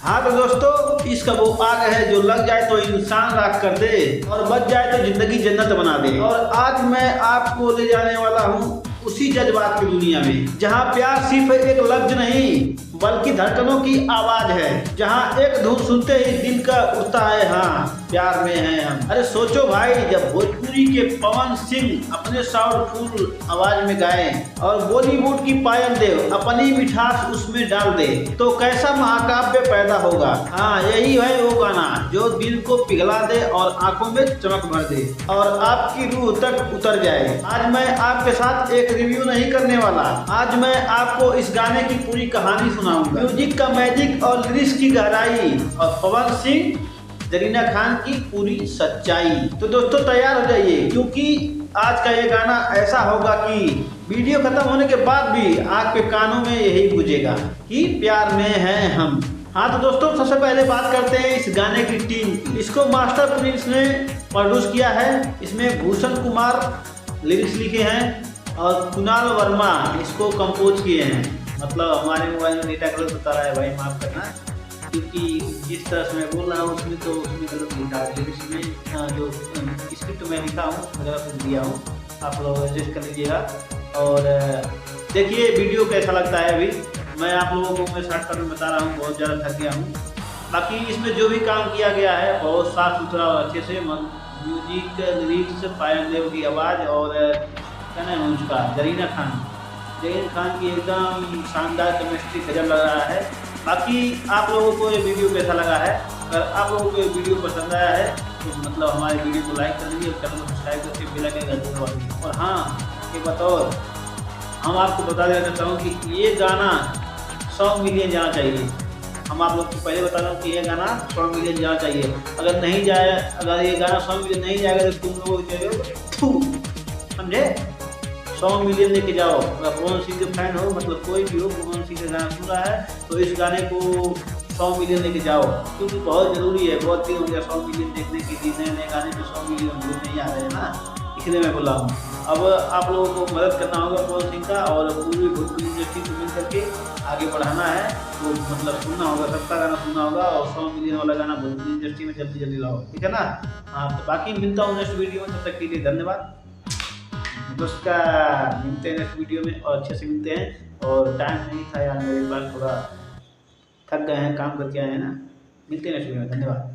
हाँ तो दोस्तों, इसका वो आग है जो लग जाए तो इंसान राख कर दे और बच जाए तो जिंदगी जन्नत बना दे। और आज मैं आपको ले जाने वाला हूँ उसी जज्बात की दुनिया में, जहाँ प्यार सिर्फ एक लफ्ज नहीं बल्कि धड़कनों की आवाज है, जहाँ एक धुन सुनते ही दिल का उठता है हाँ प्यार में हैं हम। अरे सोचो भाई, जब भोजपुरी के पवन सिंह अपने साउंडफुल आवाज में गाए और बॉलीवुड की पायल देव अपनी मिठास उसमें डाल दे तो कैसा महाकाव्य पैदा होगा। हाँ, यही है वो गाना जो दिल को पिघला दे और आंखों में चमक भर दे और आपकी रूह तक उतर जाए। आज मैं आपके साथ एक रिव्यू नहीं करने वाला, आज मैं आपको इस गाने की पूरी कहानी सुनाऊंगा, म्यूजिक का मैजिक और लिरिक्स की गहराई और पवन सिंह जरीना खान की पूरी सच्चाई। तो दोस्तों तैयार हो जाइए, क्योंकि आज का ये गाना ऐसा होगा कि वीडियो खत्म होने के बाद भी आपके कानों में यही गूंजेगा कि प्यार में हैं हम। हाँ तो दोस्तों, सबसे पहले बात करते हैं इस गाने की टीम की। इसको मास्टर प्रिंस ने प्रोड्यूस किया है, इसमें भूषण कुमार लिरिक्स लिखे हैं और कुणाल वर्मा इसको कंपोज किए हैं। मतलब हमारे मोबाइल में डेटा गलत बता रहा है भाई, माफ करना, क्योंकि जिस तरह से मैं बोल रहा हूँ उसमें गलत लिखा है। लिरिक्स में जो स्क्रिप्ट में लिखा हूँ गलत दिया हूँ, आप लोग एडजस्ट कर लीजिएगा। और देखिए वीडियो कैसा लगता है। अभी मैं आप लोगों को मैं शॉर्टकट में बता रहा हूँ, बहुत ज़्यादा थक गया हूँ। बाकी इसमें जो भी काम किया गया है बहुत साफ सुथरा और अच्छे से, म्यूजिक लिरिक्स पायल देव की आवाज़ और क्या नाम है उसका जरीना खान की एकदम शानदार केमिस्ट्री गजब लग रहा है। बाकी आप लोगों को ये वीडियो कैसा लगा है? अगर आप लोगों को ये वीडियो पसंद आया है तो मतलब हमारे वीडियो को लाइक कर दीजिए और चैनल को सब्सक्राइब करके बेल आइकन का जरूर दबा दीजिए। और हाँ, एक बात और हम आपको बता देना चाहता हूँ कि ये गाना 100 मिलियन जाना चाहिए। हम आप लोग को पहले बता रहा हूँ कि ये गाना 100 मिलियन जाना चाहिए। अगर नहीं जाए, अगर ये गाना 100 मिलियन नहीं जाएगा तो तुम लोग समझे, 100 मिलियन लेके जाओ। अगर पवन सिंह के फैन हो, मतलब कोई भी हो, पवन सिंह का गाना सुन रहा है तो इस गाने को 100 मिलियन लेके जाओ, क्योंकि बहुत ज़रूरी है। बहुत दिन हो गया 100 मिलियन देखने के लिए, नए नए गाने में 100 मिलियन व्यू नहीं आ रहे हैं ना, इसलिए मैं बोला हूँ। अब आप लोगों को मदद करना होगा पवन सिंह का और पूरी भोजपुरी इंडस्ट्री को मिल करके आगे बढ़ाना है। तो मतलब सुनना होगा, सबका गाना सुनना होगा और 100 मिलियन वाला गाना भोजपुरी इंडस्ट्री में जल्दी जल्दी लाओ, ठीक है ना। हाँ तो बाकी मिलता हूँ नेक्स्ट वीडियो में, तब तक के लिए धन्यवाद, नमस्कार। मिलते हैं नेक्स्ट वीडियो में और अच्छे से मिलते हैं। और टाइम नहीं था यार मेरे पास, थोड़ा थक गए हैं, काम करके आए हैं ना। मिलते हैं नेक्स्ट वीडियो में, धन्यवाद।